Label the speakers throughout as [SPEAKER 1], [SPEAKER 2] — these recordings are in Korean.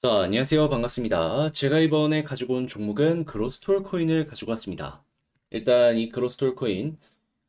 [SPEAKER 1] 자, 안녕하세요. 반갑습니다. 제가 이번에 가지고 온 종목은 그로스톨 코인을 가지고 왔습니다. 일단 이 그로스톨 코인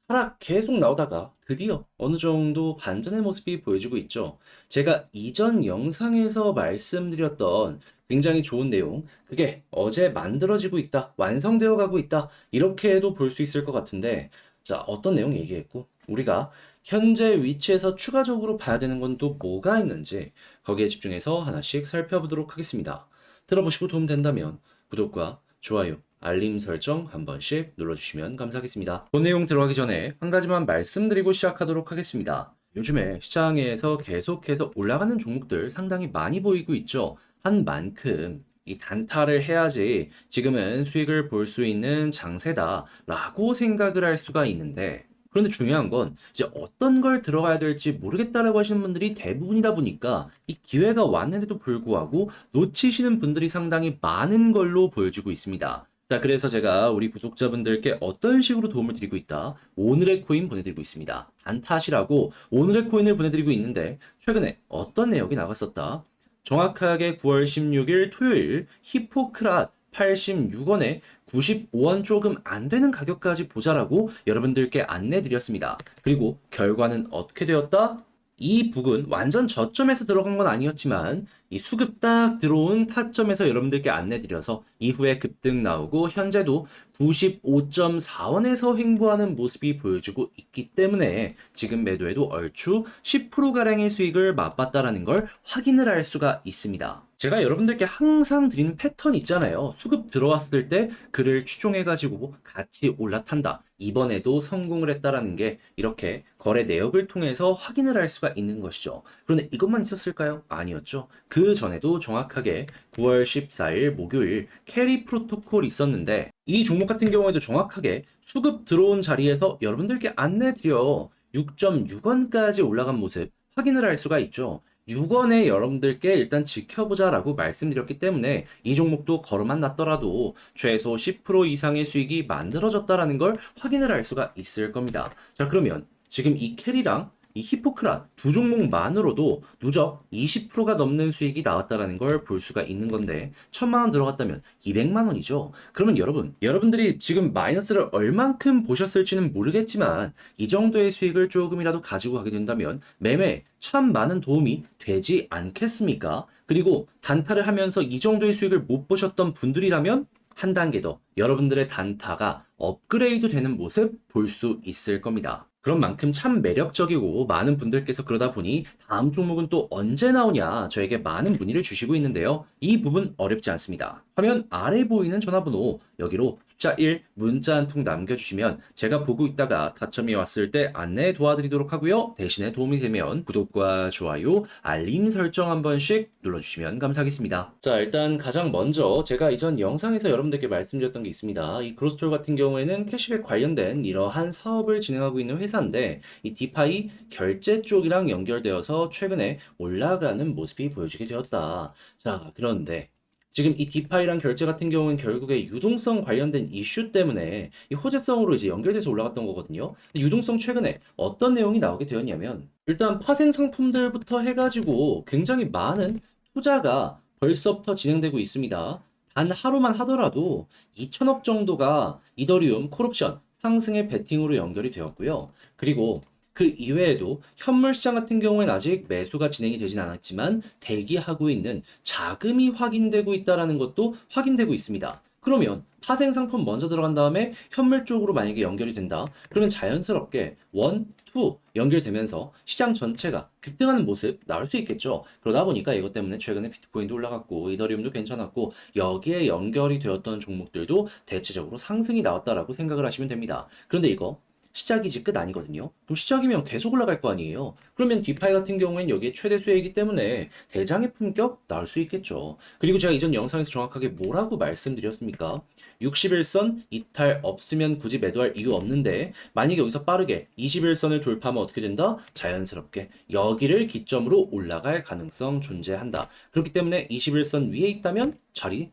[SPEAKER 1] 하락 계속 나오다가 드디어 어느 정도 반전의 모습이 보여지고 있죠. 제가 이전 영상에서 말씀드렸던 굉장히 좋은 내용, 그게 어제 만들어지고 있다, 완성되어 가고 있다, 이렇게도 볼 수 있을 것 같은데, 자, 어떤 내용 얘기했고, 우리가 현재 위치에서 추가적으로 봐야 되는 건 또 뭐가 있는지, 거기에 집중해서 하나씩 살펴보도록 하겠습니다. 들어보시고 도움 된다면 구독과 좋아요, 알림 설정 한 번씩 눌러주시면 감사하겠습니다. 본 내용 들어가기 전에 한 가지만 말씀드리고 시작하도록 하겠습니다. 요즘에 시장에서 계속해서 올라가는 종목들 상당히 많이 보이고 있죠. 한 만큼 이 단타를 해야지 지금은 수익을 볼 수 있는 장세다라고 생각을 할 수가 있는데, 그런데 중요한 건 이제 어떤 걸 들어가야 될지 모르겠다라고 하시는 분들이 대부분이다 보니까 이 기회가 왔는데도 불구하고 놓치시는 분들이 상당히 많은 걸로 보여지고 있습니다. 자, 그래서 제가 우리 구독자분들께 어떤 식으로 도움을 드리고 있다. 오늘의 코인 보내드리고 있습니다. 단타시라고 오늘의 코인을 보내드리고 있는데 최근에 어떤 내역이 나갔었다. 정확하게 9월 16일 토요일 히포크랏 86원에 95원 조금 안 되는 가격까지 보자라고 여러분들께 안내 드렸습니다. 그리고 결과는 어떻게 되었다? 이 북은 완전 저점에서 들어간 건 아니었지만 이 수급 딱 들어온 타점에서 여러분들께 안내 드려서 이후에 급등 나오고 현재도 95.4원에서 횡보하는 모습이 보여지고 있기 때문에 지금 매도에도 얼추 10%가량의 수익을 맛봤다라는 걸 확인을 할 수가 있습니다. 제가 여러분들께 항상 드리는 패턴 있잖아요. 수급 들어왔을 때 그를 추종해가지고 같이 올라탄다. 이번에도 성공을 했다라는 게 이렇게 거래 내역을 통해서 확인을 할 수가 있는 것이죠. 그런데 이것만 있었을까요? 아니었죠. 그 전에도 정확하게 9월 14일 목요일 캐리 프로토콜이 있었는데 이 종목 같은 경우에도 정확하게 수급 들어온 자리에서 여러분들께 안내드려 6.6원까지 올라간 모습 확인을 할 수가 있죠. 6원에 여러분들께 일단 지켜보자라고 말씀드렸기 때문에 이 종목도 걸어만 놨더라도 최소 10% 이상의 수익이 만들어졌다라는 걸 확인을 할 수가 있을 겁니다. 자, 그러면 지금 이 캐리랑 이 히포크랏 두 종목만으로도 누적 20%가 넘는 수익이 나왔다라는 걸 볼 수가 있는 건데 1,000만 원 들어갔다면 200만 원이죠. 그러면 여러분들이 지금 마이너스를 얼만큼 보셨을지는 모르겠지만 이 정도의 수익을 조금이라도 가지고 가게 된다면 매매에 참 많은 도움이 되지 않겠습니까? 그리고 단타를 하면서 이 정도의 수익을 못 보셨던 분들이라면 한 단계 더 여러분들의 단타가 업그레이드 되는 모습 볼 수 있을 겁니다. 그런 만큼 참 매력적이고 많은 분들께서 그러다 보니 다음 종목은 또 언제 나오냐 저에게 많은 문의를 주시고 있는데요. 이 부분 어렵지 않습니다. 화면 아래 보이는 전화번호 여기로 숫자 1 문자 한 통 남겨주시면 제가 보고 있다가 타점이 왔을 때 안내 도와드리도록 하고요. 대신에 도움이 되면 구독과 좋아요, 알림 설정 한 번씩 눌러주시면 감사하겠습니다. 자, 일단 가장 먼저 제가 이전 영상에서 여러분들께 말씀드렸던 게 있습니다. 이 그로스톨 같은 경우에는 캐시백 관련된 이러한 사업을 진행하고 있는 회사인데 이 디파이 결제 쪽이랑 연결되어서 최근에 올라가는 모습이 보여지게 되었다. 자, 그런데 지금 이 디파이랑 결제 같은 경우는 결국에 유동성 관련된 이슈 때문에 이 호재성으로 이제 연결돼서 올라갔던 거거든요. 근데 유동성 최근에 어떤 내용이 나오게 되었냐면 일단 파생 상품들부터 해가지고 굉장히 많은 투자가 벌써부터 진행되고 있습니다. 단 하루만 하더라도 2천억 정도가 이더리움 콜옵션 상승의 베팅으로 연결이 되었고요. 그리고 그 이외에도 현물 시장 같은 경우에는 아직 매수가 진행이 되진 않았지만 대기하고 있는 자금이 확인되고 있다는 것도 확인되고 있습니다. 그러면 파생 상품 먼저 들어간 다음에 현물 쪽으로 만약에 연결이 된다. 그러면 자연스럽게 원, 투 연결되면서 시장 전체가 급등하는 모습 나올 수 있겠죠. 그러다 보니까 이것 때문에 최근에 비트코인도 올라갔고 이더리움도 괜찮았고 여기에 연결이 되었던 종목들도 대체적으로 상승이 나왔다라고 생각을 하시면 됩니다. 그런데 이거 시작이지 끝 아니거든요. 그럼 시작이면 계속 올라갈 거 아니에요. 그러면 디파이 같은 경우엔 여기에 최대 수혜이기 때문에 대장의 품격 나올 수 있겠죠. 그리고 제가 이전 영상에서 정확하게 뭐라고 말씀드렸습니까? 61선 이탈 없으면 굳이 매도할 이유 없는데 만약에 여기서 빠르게 21선을 돌파하면 어떻게 된다? 자연스럽게 여기를 기점으로 올라갈 가능성 존재한다. 그렇기 때문에 21선 위에 있다면 자리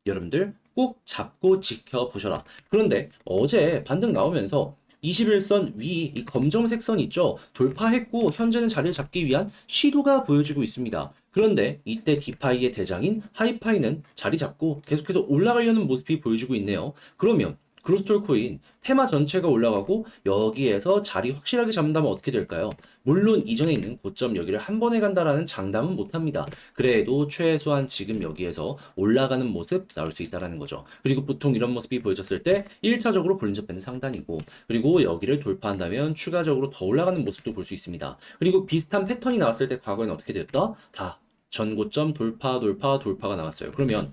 [SPEAKER 1] 여러분들 꼭 잡고 지켜보셔라. 그런데 어제 반등 나오면서 21선 위 이 검정색 선 있죠? 돌파했고 현재는 자리를 잡기 위한 시도가 보여지고 있습니다. 그런데 이때 디파이의 대장인 하이파이는 자리 잡고 계속해서 올라가려는 모습이 보여지고 있네요. 그러면 그로스톨 코인 테마 전체가 올라가고 여기에서 자리 확실하게 잡는다면 어떻게 될까요? 물론 이전에 있는 고점 여기를 한 번에 간다라는 장담은 못합니다. 그래도 최소한 지금 여기에서 올라가는 모습 나올 수 있다라는 거죠. 그리고 보통 이런 모습이 보여졌을 때 1차적으로 볼린저 밴드 상단이고, 그리고 여기를 돌파한다면 추가적으로 더 올라가는 모습도 볼 수 있습니다. 그리고 비슷한 패턴이 나왔을 때 과거에는 어떻게 됐다? 다 전고점 돌파가 나왔어요. 그러면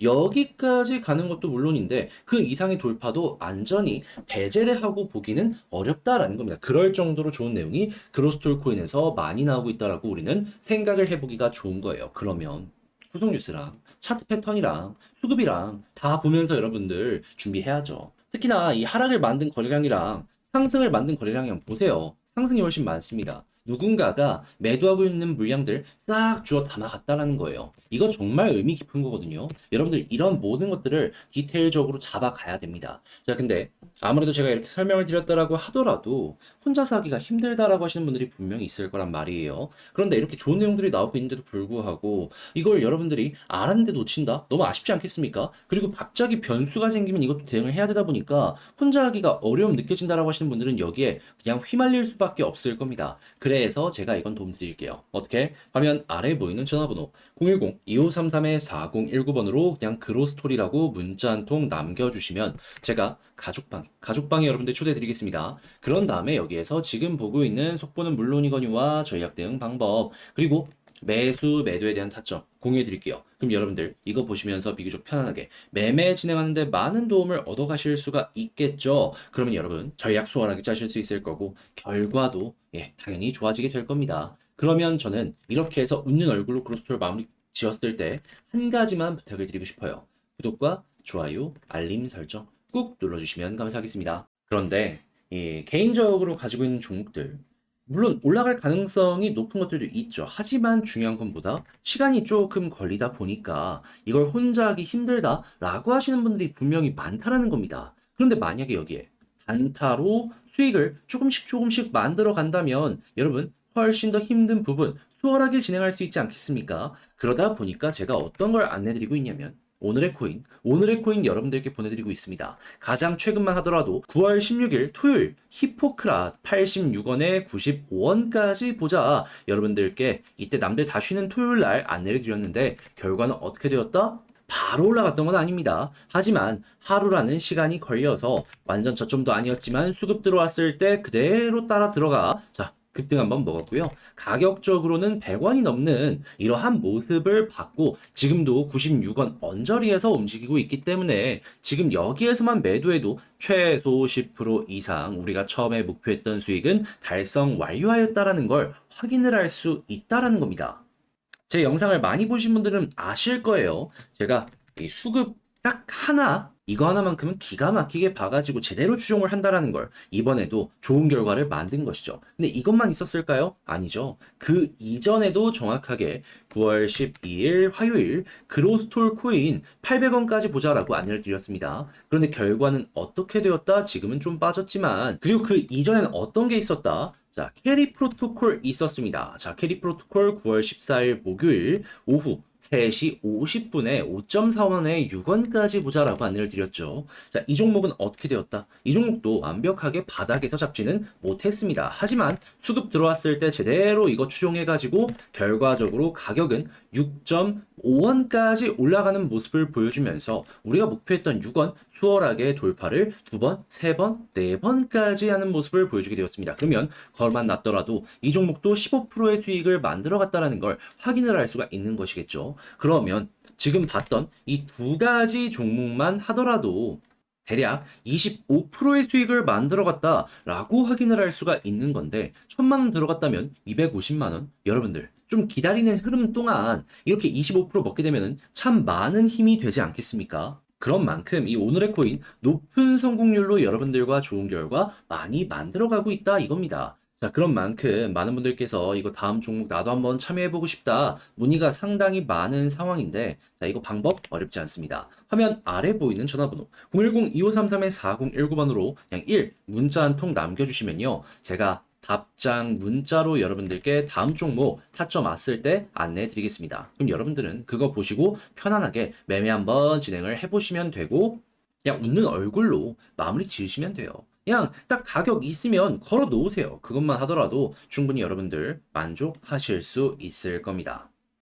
[SPEAKER 1] 여기까지 가는 것도 물론인데 그 이상의 돌파도 안전히 배제를 하고 보기는 어렵다라는 겁니다. 그럴 정도로 좋은 내용이 그로스톨 코인에서 많이 나오고 있다라고 우리는 생각을 해보기가 좋은 거예요. 그러면 후속 뉴스랑 차트 패턴이랑 수급이랑 다 보면서 여러분들 준비해야죠. 특히나 이 하락을 만든 거래량이랑 상승을 만든 거래량이랑 보세요. 상승이 훨씬 많습니다. 누군가가 매도하고 있는 물량들 싹 주워 담아갔다라는 거예요. 이거 정말 의미 깊은 거거든요. 여러분들 이런 모든 것들을 디테일적으로 잡아가야 됩니다. 자, 근데 아무래도 제가 이렇게 설명을 드렸다라고 하더라도 혼자서 하기가 힘들다라고 하시는 분들이 분명히 있을 거란 말이에요. 그런데 이렇게 좋은 내용들이 나오고 있는데도 불구하고 이걸 여러분들이 알았는데 놓친다? 너무 아쉽지 않겠습니까? 그리고 갑자기 변수가 생기면 이것도 대응을 해야 되다 보니까 혼자 하기가 어려움 느껴진다라고 하시는 분들은 여기에 그냥 휘말릴 수밖에 없을 겁니다. 그래서 제가 이건 도움 드릴게요. 어떻게? 화면 아래 보이는 전화번호 010-2533-4019번으로 그냥 그로스토리라고 문자 한 통 남겨주시면 제가 가족방에 여러분들 초대해 드리겠습니다. 그런 다음에 여기에서 지금 보고 있는 속보는 물론이거니와 전략 대응 방법, 그리고 매수, 매도에 대한 타점 공유해 드릴게요. 그럼 여러분들 이거 보시면서 비교적 편안하게 매매 진행하는데 많은 도움을 얻어 가실 수가 있겠죠. 그러면 여러분 전략 수월하게 짜실 수 있을 거고 결과도 당연히 좋아지게 될 겁니다. 그러면 저는 이렇게 해서 웃는 얼굴로 그로스톨 마무리 지었을 때 한 가지만 부탁을 드리고 싶어요. 구독과 좋아요, 알림 설정 꾹 눌러주시면 감사하겠습니다. 그런데 개인적으로 가지고 있는 종목들 물론 올라갈 가능성이 높은 것들도 있죠. 하지만 중요한 것보다 시간이 조금 걸리다 보니까 이걸 혼자 하기 힘들다라고 하시는 분들이 분명히 많다라는 겁니다. 그런데 만약에 여기에 단타로 수익을 조금씩 만들어 간다면 여러분 훨씬 더 힘든 부분 수월하게 진행할 수 있지 않겠습니까? 그러다 보니까 제가 어떤 걸 안내드리고 있냐면 오늘의 코인 여러분들께 보내드리고 있습니다. 가장 최근만 하더라도 9월 16일 토요일 히포크랏 86원에 95원까지 보자. 여러분들께 이때 남들 다 쉬는 토요일 날 안내를 드렸는데 결과는 어떻게 되었다? 바로 올라갔던 건 아닙니다. 하지만 하루라는 시간이 걸려서 완전 저점도 아니었지만 수급 들어왔을 때 그대로 따라 들어가 급등 한번 먹었고요. 가격적으로는 100원이 넘는 이러한 모습을 봤고 지금도 96원 언저리에서 움직이고 있기 때문에 지금 여기에서만 매도해도 최소 10% 이상 우리가 처음에 목표했던 수익은 달성 완료하였다라는 걸 확인을 할 수 있다라는 겁니다. 제 영상을 많이 보신 분들은 아실 거예요. 제가 이 수급 딱 하나 이거 하나만큼은 기가 막히게 봐가지고 제대로 추종을 한다라는 걸 이번에도 좋은 결과를 만든 것이죠. 근데 이것만 있었을까요? 아니죠. 그 이전에도 정확하게 9월 12일 화요일 그로스톨 코인 800원까지 보자라고 안내를 드렸습니다. 그런데 결과는 어떻게 되었다? 지금은 좀 빠졌지만 그리고 그 이전에는 어떤 게 있었다? 자, 캐리 프로토콜 있었습니다. 자, 캐리 프로토콜 9월 14일 목요일 오후 3시 50분에 5.4원에 6원까지 보자라고 안내를 드렸죠. 자, 이 종목은 어떻게 되었다? 이 종목도 완벽하게 바닥에서 잡지는 못했습니다. 하지만 수급 들어왔을 때 제대로 이거 추종해가지고 결과적으로 가격은 6.5원까지 올라가는 모습을 보여주면서 우리가 목표했던 6원 수월하게 돌파를 2번, 3번, 4번까지 하는 모습을 보여주게 되었습니다. 그러면 걸만 났더라도 이 종목도 15%의 수익을 만들어 갔다는 걸 확인을 할 수가 있는 것이겠죠. 그러면 지금 봤던 이 두 가지 종목만 하더라도 대략 25%의 수익을 만들어 갔다라고 확인을 할 수가 있는 건데 1000만 원 들어갔다면 250만 원 여러분들 좀 기다리는 흐름 동안 이렇게 25% 먹게 되면 참 많은 힘이 되지 않겠습니까? 그런 만큼 이 오늘의 코인 높은 성공률로 여러분들과 좋은 결과 많이 만들어가고 있다 이겁니다. 자, 그런 만큼 많은 분들께서 이거 다음 종목 나도 한번 참여해보고 싶다. 문의가 상당히 많은 상황인데, 자, 이거 방법 어렵지 않습니다. 화면 아래 보이는 전화번호 010-2533-4019번으로 그냥 1문자 한 통 남겨주시면요. 제가 답장 문자로 여러분들께 다음 종목 타점 왔을 때 안내해 드리겠습니다. 그럼 여러분들은 그거 보시고 편안하게 매매 한번 진행을 해보시면 되고, 그냥 웃는 얼굴로 마무리 지으시면 돼요. 그냥 딱 가격 있으면 걸어 놓으세요. 그것만 하더라도 충분히 여러분들 만족하실 수 있을 겁니다.